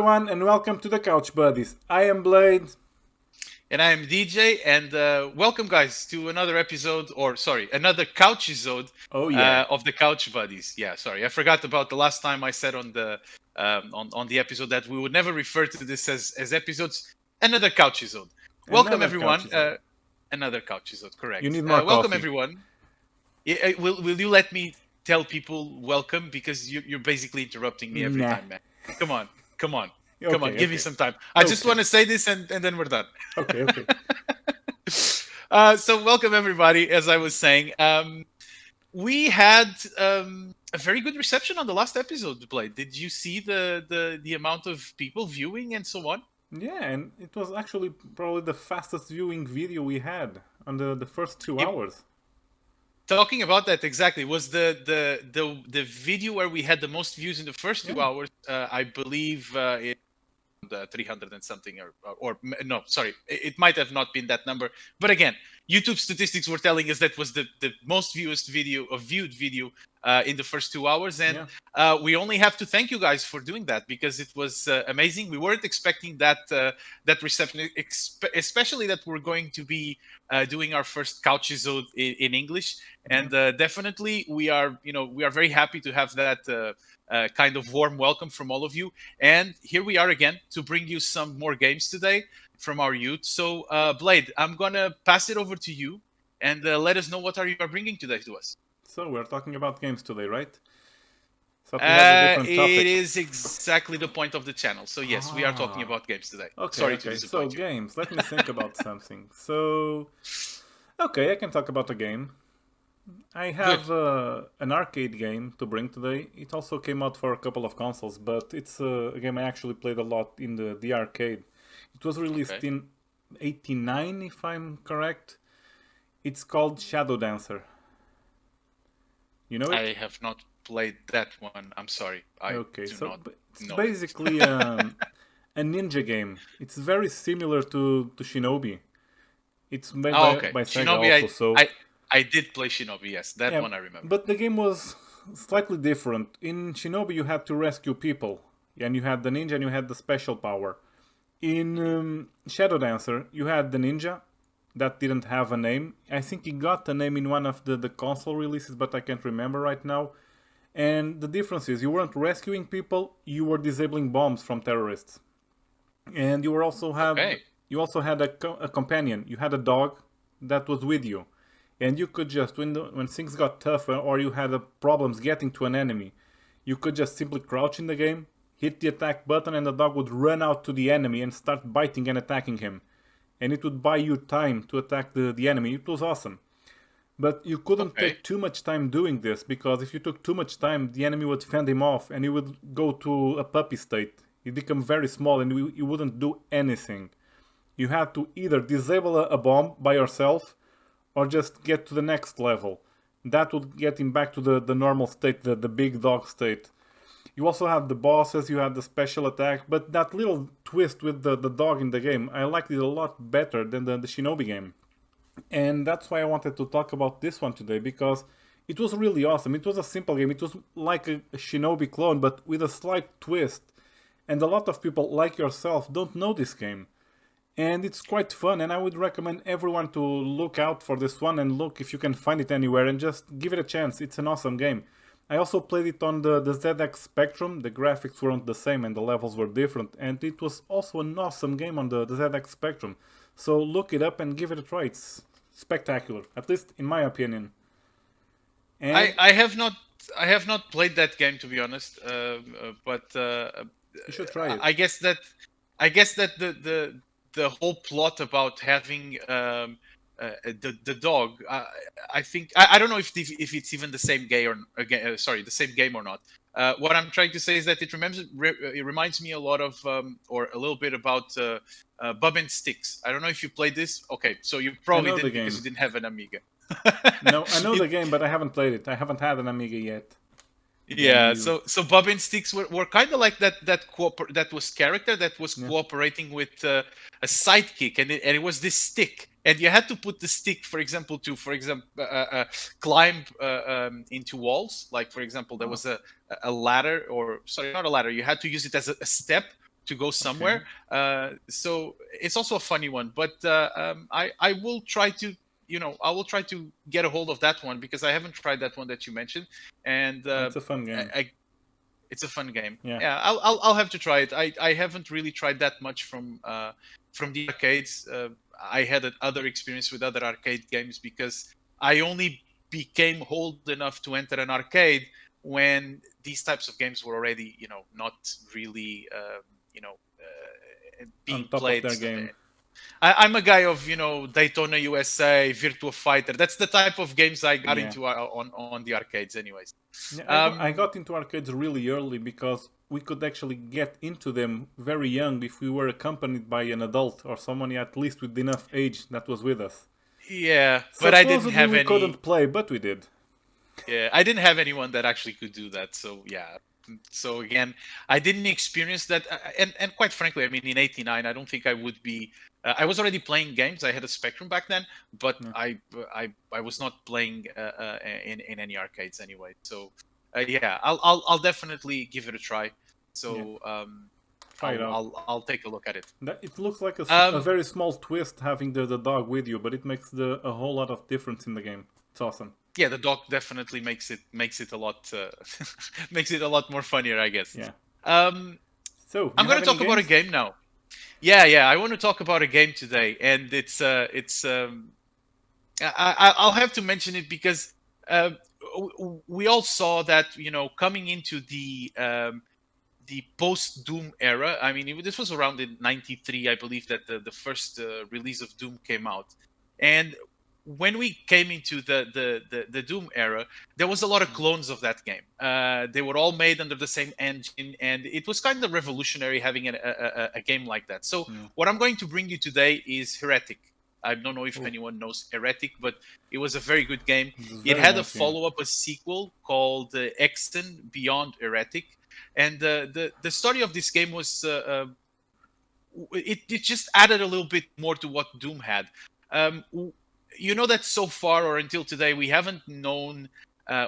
everyone, and welcome to the Couch Buddies. I am Blade. And I am DJ, and welcome, guys, to another episode, another Couchisode Oh yeah. of the Couch Buddies. Yeah, sorry, I forgot about the last time I said on the episode that we would never refer to this as episodes. Another Couchisode. Welcome, Another everyone. Couchisode. Another Couchisode, correct. You need more welcome, coffee. everyone. Will you let me tell people welcome, because you're basically interrupting me every time, man. Come on. Come on, give me some time. I just want to say this, and then we're done. Okay. So welcome, everybody. As I was saying, we had a very good reception on the last episode, Blade. Did you see the amount of people viewing and so on? Yeah, and it was actually probably the fastest viewing video we had on the first 2 hours. Talking about that, exactly, was the video where we had the most views in the first 2 hours. I believe it 300 and something, or no, sorry, it might have not been that number, but again, YouTube statistics were telling us that was the most viewed video in the first 2 hours, and we only have to thank you guys for doing that, because it was amazing. We weren't expecting that reception, especially that we're going to be doing our first Couchisode in English, and definitely we are very happy to have that kind of warm welcome from all of you. And here we are again to bring you some more games today from our youth. So, Blade, I'm gonna pass it over to you, and let us know what you are bringing today to us. So we're talking about games today, right? So we have a different topic. It is exactly the point of the channel. So yes, we are talking about games today. Okay. So games. Let me think about something. So, okay, I can talk about a game. I have an arcade game to bring today. It also came out for a couple of consoles, but it's a game I actually played a lot in the arcade. It was released in '89, if I'm correct. It's called Shadow Dancer. You know it? I have not played that one. I'm sorry. It's basically a ninja game. It's very similar to Shinobi. It's made by Sega Shinobi, also. I did play Shinobi, yes. That one I remember. But the game was slightly different. In Shinobi, you had to rescue people. And you had the ninja and you had the special power. In Shadow Dancer, you had the ninja that didn't have a name. I think he got a name in one of the console releases, but I can't remember right now. And the difference is you weren't rescuing people, you were disabling bombs from terrorists. And you also had a companion. You had a dog that was with you. And you could just, when things got tougher or you had problems getting to an enemy, you could just simply crouch in the game, hit the attack button, and the dog would run out to the enemy and start biting and attacking him. And it would buy you time to attack the enemy. It was awesome. But you couldn't take too much time doing this, because if you took too much time, the enemy would fend him off and he would go to a puppy state. He'd become very small and you wouldn't do anything. You had to either disable a bomb by yourself, or just get to the next level. That would get him back to the normal state, the big dog state. You also have the bosses, you have the special attack, but that little twist with the dog in the game, I liked it a lot better than the Shinobi game. And that's why I wanted to talk about this one today, because it was really awesome. It was a simple game, it was like a Shinobi clone, but with a slight twist. And a lot of people, like yourself, don't know this game. And it's quite fun, and I would recommend everyone to look out for this one and look if you can find it anywhere and just give it a chance. It's an awesome game. I also played it on the ZX Spectrum. The graphics weren't the same and the levels were different, and it was also an awesome game on the ZX Spectrum. So look it up and give it a try. It's spectacular, at least in my opinion. And I have not played that game, to be honest, but you should try it. I guess that the whole plot about having the dog, I think I don't know if it's even the same the same game or not. What I'm trying to say is that it reminds me a lot of or a little bit about Bub and Sticks. I don't know if you played this. Okay, so you probably didn't, because you didn't have an Amiga. No, I know the game, but I haven't played it. I haven't had an Amiga yet. Yeah, so Bub and Sticks were kind of like that was character that was cooperating with a sidekick, and it was this stick, and you had to put the stick, for example, climb into walls. Like, for example, there was a ladder, or sorry, not a ladder. You had to use it as a step to go somewhere. So it's also a funny one, but I will try to, I will try to get a hold of that one because I haven't tried that one that you mentioned, and It's a fun game. it's a fun game. Yeah. I'll have to try it. I haven't really tried that much from the arcades. I had another experience with other arcade games because I only became old enough to enter an arcade when these types of games were already, not really, being On top played. of their game. I'm a guy of, Daytona USA, Virtua Fighter. That's the type of games I got into on the arcades, anyways. Yeah, I got into arcades really early because we could actually get into them very young if we were accompanied by an adult or someone at least with enough age that was with us. Yeah, but I didn't have we any. couldn't play, but we did. Yeah, I didn't have anyone that actually could do that. So yeah. So again, I didn't experience that, and quite frankly, I mean, in '89, I don't think I would be. I was already playing games. I had a Spectrum back then, but I was not playing in any arcades anyway. So yeah, I'll definitely give it a try. So Try it out. I'll take a look at it. It looks like a very small twist having the dog with you, but it makes a whole lot of difference in the game. It's awesome. Yeah, the dog definitely makes it a lot makes it a lot more funnier, I guess. Yeah. So I'm going to talk about a game now. Yeah, I want to talk about a game today, and I'll have to mention it because we all saw that, coming into the post Doom era. I mean, this was around in '93, I believe, that the first release of Doom came out, and when we came into the Doom era, there was a lot of clones of that game. They were all made under the same engine, and it was kind of revolutionary having a game like that. So what I'm going to bring you today is Heretic. I don't know if anyone knows Heretic, but it was a very good game. It had a follow-up, a sequel called Exton Beyond Heretic. And the story of this game was, it just added a little bit more to what Doom had. You know that so far or until today we haven't known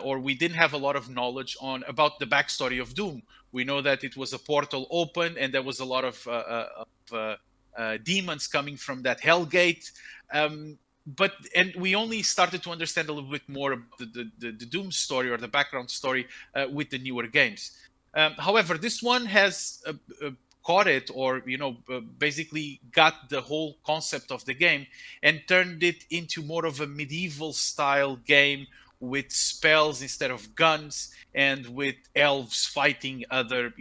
or we didn't have a lot of knowledge about the backstory of Doom. We know that it was a portal open and there was a lot of demons coming from that Hellgate. But we only started to understand a little bit more about the Doom story or the background story with the newer games. However, this one has caught it, or basically got the whole concept of the game and turned it into more of a medieval style game with spells instead of guns, and with elves fighting other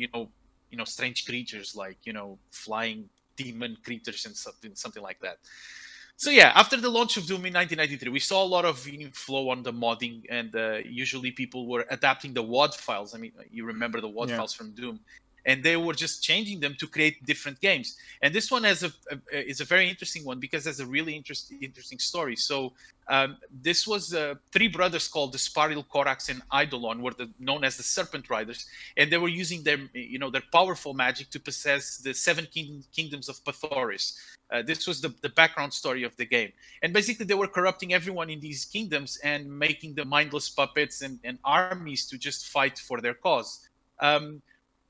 strange creatures like flying demon creatures and something like that. So yeah, after the launch of Doom in 1993, we saw a lot of flow on the modding, and usually people were adapting the WOD files. I mean, you remember the WOD files from Doom, and they were just changing them to create different games. And this one is a very interesting one because it has a really interesting story. So this was three brothers called the Sparil, Korax, and Eidolon, were known as the Serpent Riders, and they were using their powerful magic to possess the seven kingdoms of Pathoris. This was the background story of the game. And basically they were corrupting everyone in these kingdoms and making them mindless puppets and armies to just fight for their cause.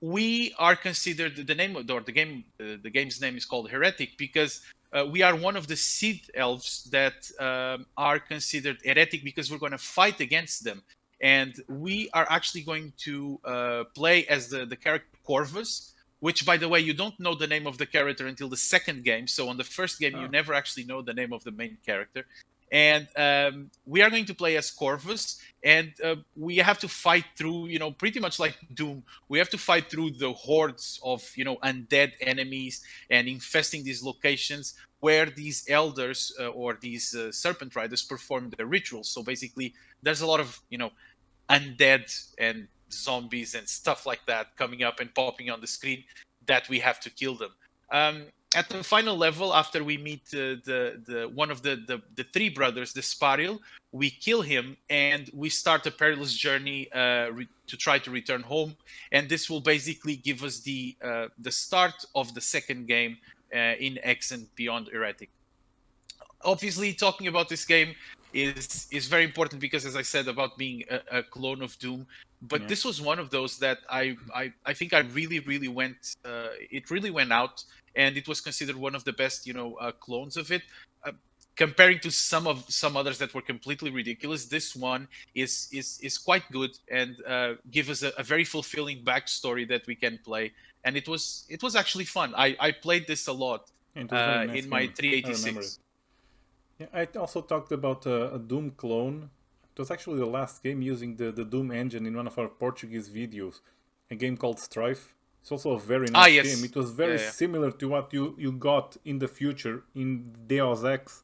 We are considered, the game's name is called Heretic because we are one of the seed elves that are considered heretic because we're going to fight against them. And we are actually going to play as the character Corvus, which, by the way, you don't know the name of the character until the second game. So on the first game, you never actually know the name of the main character. And we are going to play as Corvus, and we have to fight through, pretty much like Doom. We have to fight through the hordes of, undead enemies and infesting these locations where these elders or these serpent riders perform their rituals. So basically, there's a lot of, undead and zombies and stuff like that coming up and popping on the screen that we have to kill them. At the final level, after we meet one of the three brothers, the Sparil, we kill him and we start a perilous journey to try to return home. And this will basically give us the start of the second game in X and Beyond Heretic. obviously talking about this game is very important because, as I said, about being a clone of Doom. But this was one of those that I think I really went it really went out, and it was considered one of the best clones of it. Comparing to some others that were completely ridiculous, this one is quite good and give us a very fulfilling backstory that we can play, and it was actually fun. I played this a lot And it was a very nice in my game. I remember it. 386. Yeah, I also talked about a Doom clone. It was actually the last game using the Doom engine in one of our Portuguese videos. A game called Strife. It's also a very nice Yes. game. It was very similar to what you got in the future in Deus Ex.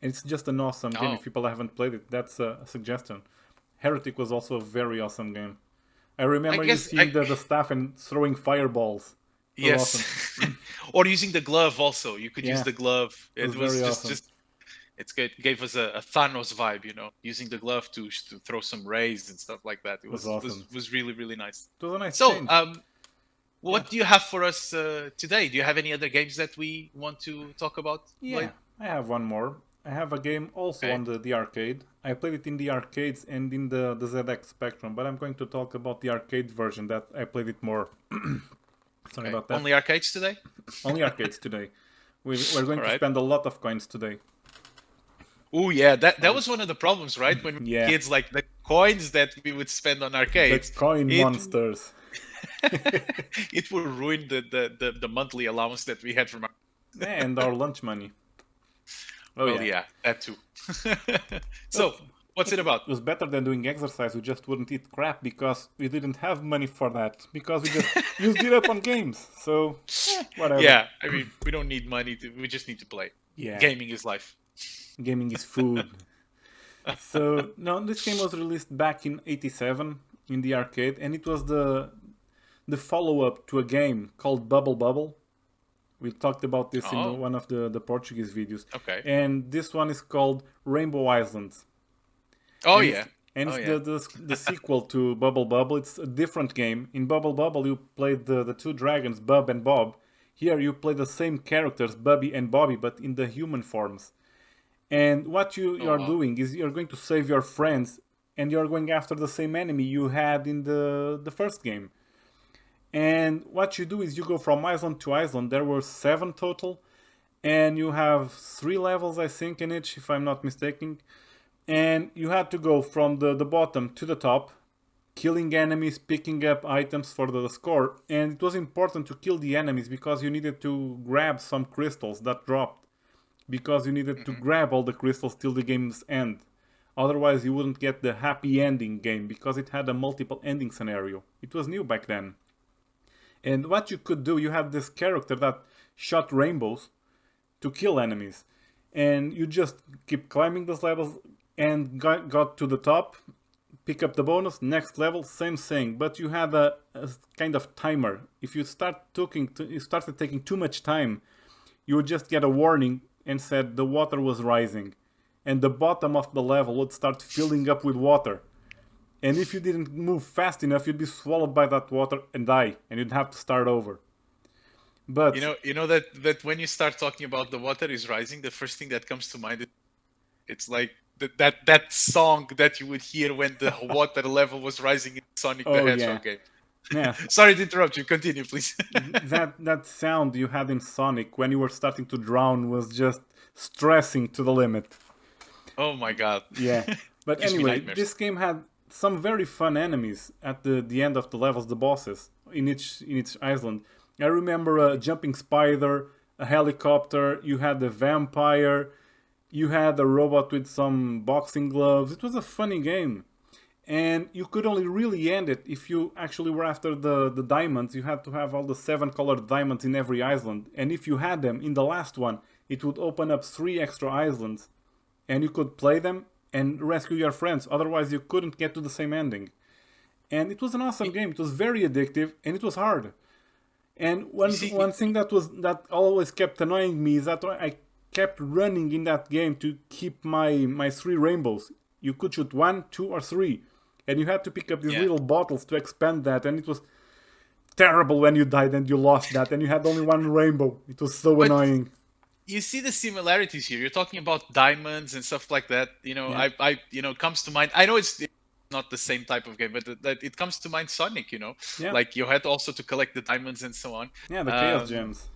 And it's just an awesome game. If people haven't played it, that's a suggestion. Heretic was also a very awesome game. I remember you seeing the staff and throwing fireballs. Yes. Awesome. Or using the glove also. You could use the glove. It was awesome. It's good. It gave us a Thanos vibe, using the glove to throw some rays and stuff like that. It was awesome. Was really nice. It was a nice So, change. what do you have for us today? Do you have any other games that we want to talk about? Yeah, I have one more. I have a game also on the arcade. I played it in the arcades and in the ZX Spectrum, but I'm going to talk about the arcade version that I played it more. Sorry about that. Only arcades today? Only arcades today. We're going to spend a lot of coins today. Oh yeah, that was one of the problems, right? When kids, like the coins that we would spend on arcades. The coin monsters. It would ruin the monthly allowance that we had from our and our lunch money. Oh yeah, that too. So, what's it about? It was better than doing exercise. We just wouldn't eat crap because we didn't have money for that. Because we just used it up on games. So, whatever. Yeah, I mean, we don't need money. We just need to play. Yeah. Gaming is life. Gaming is food. So, no, this game was released back in '87 in the arcade. And it was the follow-up to a game called Bubble Bubble. We talked about this in one of the Portuguese videos. Okay. And this one is called Rainbow Islands. Oh, yeah. It's the sequel to Bubble Bubble. It's a different game. In Bubble Bubble, you played the two dragons, Bub and Bob. Here, you play the same characters, Bubby and Bobby, but in the human forms. And what you are doing is you're going to save your friends, and you're going after the same enemy you had in the first game. And what you do is you go from island to island. There were 7 total. And you have 3 levels, I think, in each, if I'm not mistaken. And you had to go from the bottom to the top, killing enemies, picking up items for the score. And it was important to kill the enemies because you needed to grab some crystals that dropped. Because you needed to grab all the crystals till the game's end. Otherwise, you wouldn't get the happy ending game because it had a multiple ending scenario. It was new back then. And what you could do, you had this character that shot rainbows to kill enemies. And you just keep climbing those levels and got to the top, pick up the bonus, next level, same thing. But you had a kind of timer. If you started taking too much time, you would just get a warning and said the water was rising. And the bottom of the level would start filling up with water. And if you didn't move fast enough, you'd be swallowed by that water and die, and you'd have to start over. But you know that when you start talking about the water is rising, the first thing that comes to mind is it's like that song that you would hear when the water level was rising in Sonic the Hedgehog game. Yeah. Sorry to interrupt you. Continue, please. that sound you had in Sonic when you were starting to drown was just stressing to the limit. Oh my god. Yeah. But anyway, this game had some very fun enemies at the end of the levels, the bosses in each island. I remember a jumping spider, a helicopter, you had a vampire, you had a robot with some boxing gloves. It was a funny game. And you could only really end it if you actually were after the diamonds. You had to have all the 7 colored diamonds in every island. And if you had them in the last one, it would open up 3 extra islands. And you could play them and rescue your friends. Otherwise, you couldn't get to the same ending. And it was an awesome game. It was very addictive, and it was hard. And one thing that always kept annoying me is that I kept running in that game to keep my 3 rainbows. You could shoot 1, 2, or 3. And you had to pick up these little bottles to expand that. And it was terrible when you died and you lost that. And you had only 1 rainbow. It was so annoying. you see the similarities here. You're talking about diamonds and stuff like that. Yeah, Comes to mind. I know it's not the same type of game, but it comes to mind Sonic. yeah, Like you had also to collect the diamonds and so on. yeah. The Chaos Um, Gems.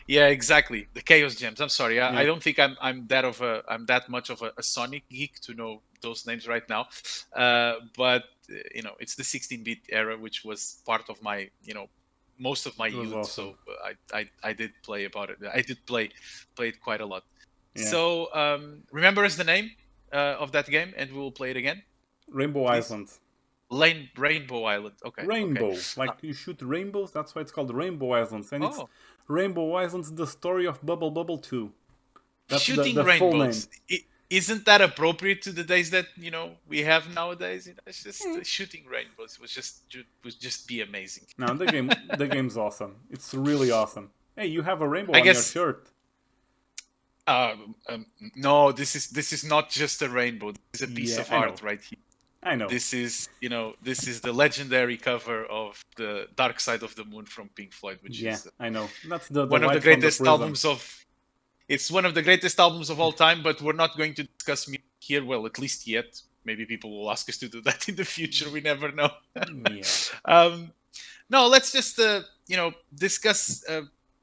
yeah, exactly. The Chaos Gems. I'm sorry. I Yeah, don't think I'm that much of a Sonic geek to know those names right now. But it's the 16-bit era, which was part of my most of my it was youth. awesome. So I did play about it. I did play it quite a lot. Yeah, So remember us the name of that game, and we will play it again, Rainbow please. Island. Rainbow Island. Okay. Okay. Rainbow, Uh, like you shoot rainbows. That's why it's called Rainbow Islands, and it's oh, Rainbow Islands: The Story of Bubble Bubble 2. That's the shooting the full name. rainbows. Isn't that appropriate to the days that we have nowadays? It's just shooting rainbows was just be amazing. No, the game's awesome. It's really awesome. Hey, you have a rainbow I on your guess shirt. no, this is not just a rainbow. This is a piece Yeah, of I know. art right here. I know. This is the legendary cover of the Dark Side of the Moon from Pink Floyd, which Yeah, is I know. That's the one of the light from the greatest prism. albums of. It's one of the greatest albums of all time, but we're not going to discuss music here. Well, at least yet. Maybe people will ask us to do that in the future. We never know. Yeah. um, no, let's just discuss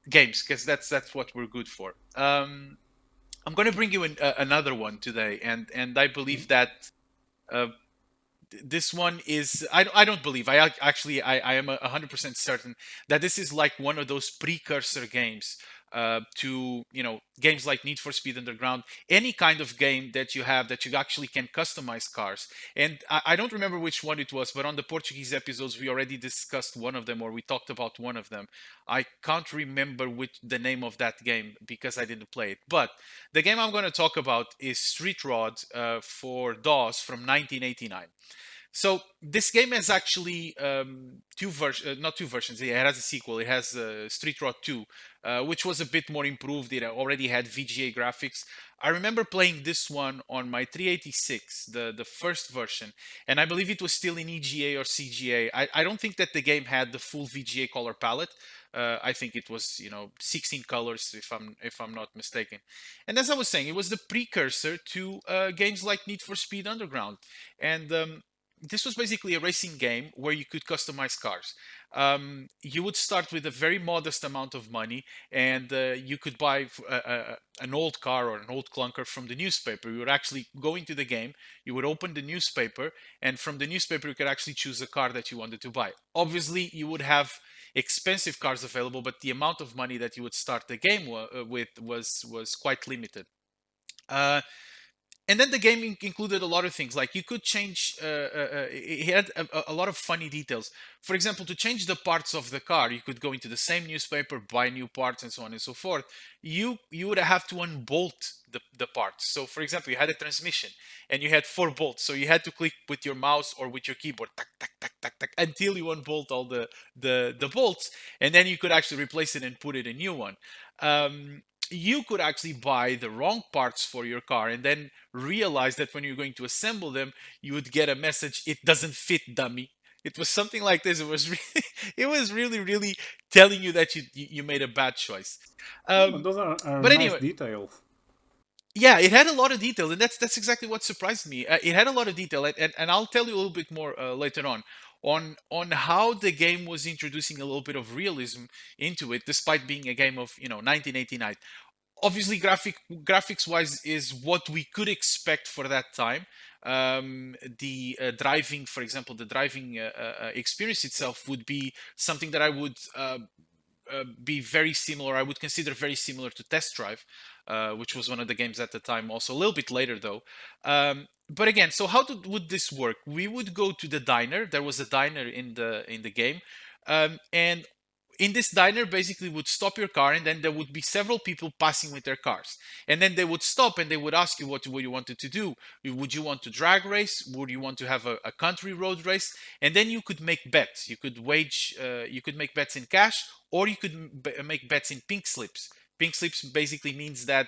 games because that's what we're good for. I'm going to bring you another one today, and I believe that uh, this one is I don't believe I am 100% certain that this is like one of those precursor games to games like Need for Speed Underground, any kind of game that you have that you actually can customize cars. And I don't remember which one it was, but on the Portuguese episodes we already discussed one of them, or we talked about one of them. I can't remember which the name of that game because I didn't play it, but the game I'm going to talk about is Street Rod for DOS from 1989. So this game has actually not two versions. It has a sequel. It has Street Rod 2, which was a bit more improved. It already had VGA graphics. I remember playing this one on my 386, the first version, and I believe it was still in EGA or CGA. I don't think that the game had the full VGA color palette. I think it was 16 colors if I'm not mistaken. And as I was saying, it was the precursor to games like Need for Speed Underground, and this was basically a racing game where you could customize cars. You would start with a very modest amount of money, and you could buy an old car or an old clunker from the newspaper. You would actually go into the game, you would open the newspaper, and from the newspaper, you could actually choose a car that you wanted to buy. Obviously, you would have expensive cars available, but the amount of money that you would start the game with was quite limited. Uh, and then the game included a lot of things, like you could change it had a lot of funny details. For example, to change the parts of the car, you could go into the same newspaper, buy new parts, and so on and so forth. You would have to unbolt the parts. So for example, you had a transmission and you had 4 bolts, so you had to click with your mouse or with your keyboard, tack, tack, tack, tack, tack, until you unbolt all the bolts, and then you could actually replace it and put in a new one. You could actually buy the wrong parts for your car and then realize that when you're going to assemble them, you would get a message, "It doesn't fit, dummy." It was something like this. It was really, it was really, really telling you that you made a bad choice. Yeah, but those are But nice anyway, details. yeah, it had a lot of detail, and that's exactly what surprised me. It had a lot of detail, and I'll tell you a little bit more later on how the game was introducing a little bit of realism into it, despite being a game of 1989. Obviously, graphics wise is what we could expect for that time. The driving, for example, the driving experience itself would be something that I would be very similar. I would consider very similar to Test Drive, which was one of the games at the time. Also, a little bit later though. But again, so how would this work? We would go to the diner. There was a diner in the game, and in this diner basically would stop your car, and then there would be several people passing with their cars, and then they would stop and they would ask you what you wanted to do. Would you want to drag race? Would you want to have a country road race? And then you could make bets. You could make bets in cash, or you could make bets in pink slips. Pink slips basically means that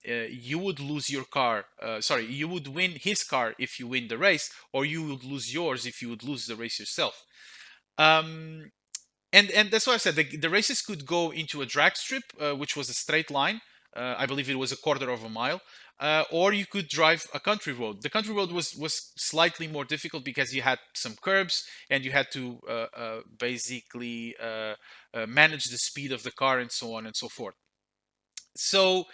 you would lose your car. Sorry, you would win his car if you win the race, or you would lose yours if you would lose the race yourself. Um, and that's why I said the races could go into a drag strip, which was a straight line. I believe it was a quarter of a mile, or you could drive a country road. The country road was slightly more difficult because you had some curbs and you had to basically manage the speed of the car and so on and so forth. So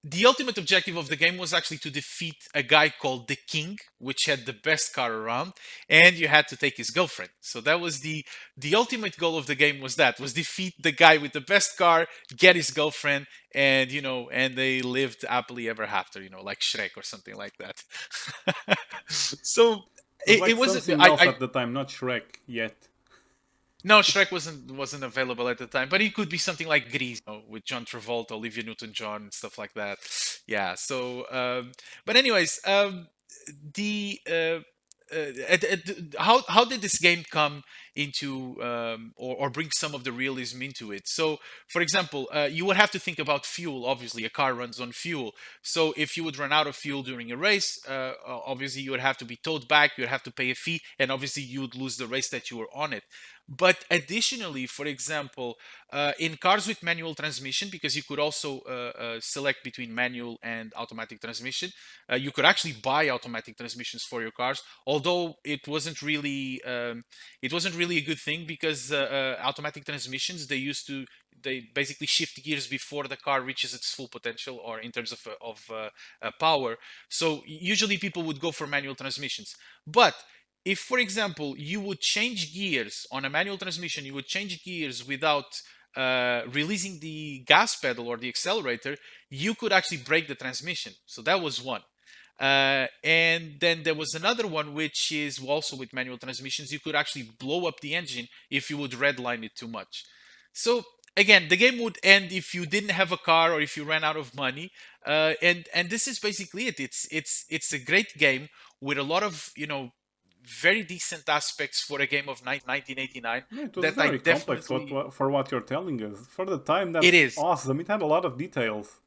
the ultimate objective of the game was actually to defeat a guy called the King, which had the best car around, and you had to take his girlfriend. So that was the ultimate goal of the game, was defeat the guy with the best car, get his girlfriend, and and they lived happily ever after, like Shrek or something like that. So It was like it was something else I at the time, not Shrek yet. No, Shrek wasn't available at the time, but it could be something like Grease, with John Travolta, Olivia Newton-John, and stuff like that. Yeah. So, but anyways, the how did this game come into or bring some of the realism into it? So, for example, you would have to think about fuel. Obviously, a car runs on fuel. So, if you would run out of fuel during a race, obviously you would have to be towed back. You would have to pay a fee, and obviously you would lose the race that you were on it. But additionally, for example, in cars with manual transmission, because you could also select between manual and automatic transmission, you could actually buy automatic transmissions for your cars. Although it wasn't really a good thing, because automatic transmissions, they basically shift gears before the car reaches its full potential, or in terms of power. So usually people would go for manual transmissions, but if, for example, you would change gears on a manual transmission, you would change gears without releasing the gas pedal or the accelerator, you could actually break the transmission. So that was one. And then there was another one, which is also with manual transmissions. You could actually blow up the engine if you would redline it too much. So again, the game would end if you didn't have a car or if you ran out of money. And this is basically it. It's a great game with a lot of very decent aspects for a game of 1989 Yeah, it was that I very complex definitely. for what you're telling us. For the time, It that's is. awesome. It had a lot of details.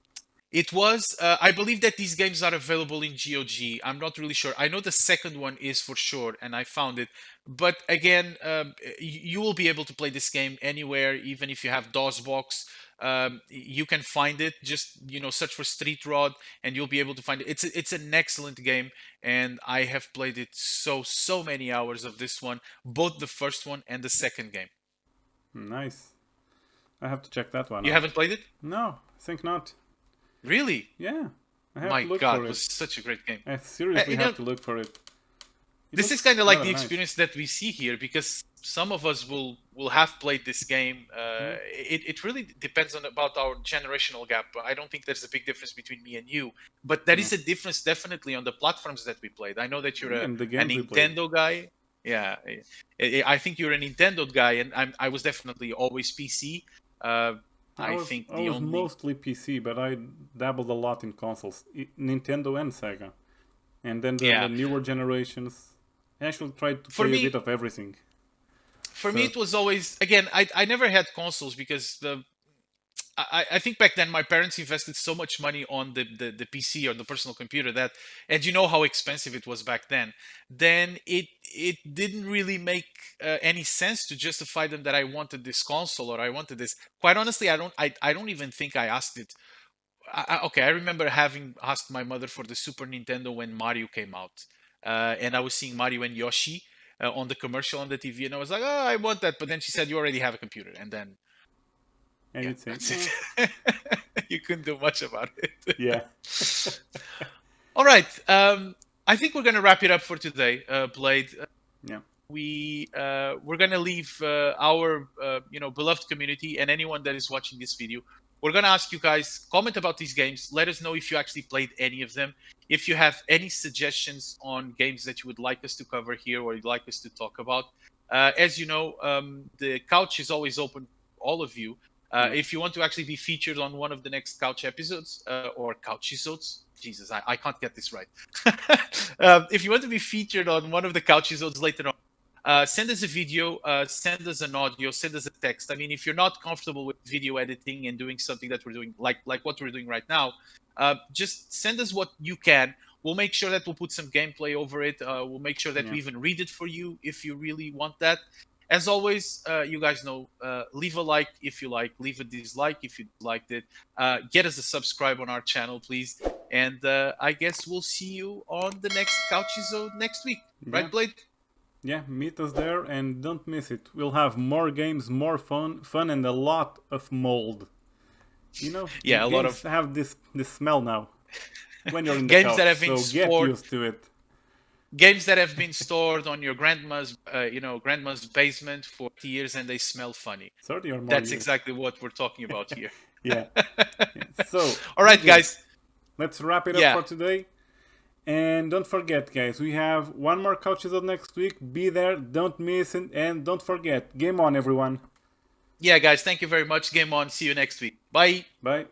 It was. I believe that these games are available in GOG. I'm not really sure. I know the second one is for sure, and I found it. But again, you will be able to play this game anywhere, even if you have DOSBox. You can find it. Just search for Street Rod, and you'll be able to find it. It's an excellent game, and I have played it so many hours of this one, both the first one and the second game. Nice. I have to check that one You out. haven't played it? No, I think not. Really? Yeah, I have My to look God, for it it. was such a great game. I seriously You have know, to look for it. It this is looks kind of like rather the nice. experience that we see here, because some of us will have played this game. It really depends on about our generational gap. I don't think there's a big difference between me and you, but there is a difference definitely on the platforms that we played. I know that you're Yeah, and the a games we played. Nintendo guy. Yeah, I think you're a Nintendo guy, and I was definitely always PC. I think I the was only. mostly PC, but I dabbled a lot in consoles, Nintendo and Sega, and then the Yeah, newer generations. I actually tried to for play a me bit of everything. for me So it was always, again, I never had consoles, because I think back then my parents invested so much money on the PC or the personal computer, that, and you know how expensive it was back then it didn't really make any sense to justify them that I wanted this console or I wanted this. Quite honestly, I don't even think I asked it. Okay, I remember having asked my mother for the Super Nintendo when Mario came out, and I was seeing Mario and Yoshi on the commercial on the TV, and I was like, oh, I want that. But then she said, you already have a computer, and then and yeah, you'd say, that's it. You couldn't do much about it. yeah, All right. I think we're gonna wrap it up for today, Blade. yeah. We're gonna leave our beloved community and anyone that is watching this video. We're gonna ask you guys, comment about these games. Let us know if you actually played any of them. If you have any suggestions on games that you would like us to cover here or you'd like us to talk about. As you know, the couch is always open for all of you. If you want to actually be featured on one of the next couch episodes or couchisodes, Jesus, I can't get this right. If you want to be featured on one of the couchisodes later on, send us a video, send us an audio, send us a text. I mean, if you're not comfortable with video editing and doing something that we're doing, like what we're doing right now, just send us what you can. We'll make sure that we'll put some gameplay over it. We'll make sure that we even read it for you if you really want that. As always, you guys know, leave a like if you like, leave a dislike if you liked it. Get us a subscribe on our channel, please. And I guess we'll see you on the next Couchisode next week. Right, Blade? Yeah, meet us there and don't miss it. We'll have more games, more fun, and a lot of mold. You know, yeah, a lot of have this smell now when you're in the games couch, that have been so get used to it. Games that have been stored on your grandma's, grandma's basement for years, and they smell funny. 30 or more That's years. exactly what we're talking about here. Yeah. So, all right, guys. Let's wrap it up for today. And don't forget, guys, we have one more Couchisode next week. Be there, don't miss it, and don't forget, game on, everyone. Yeah, guys, thank you very much. Game on. See you next week. Bye. Bye.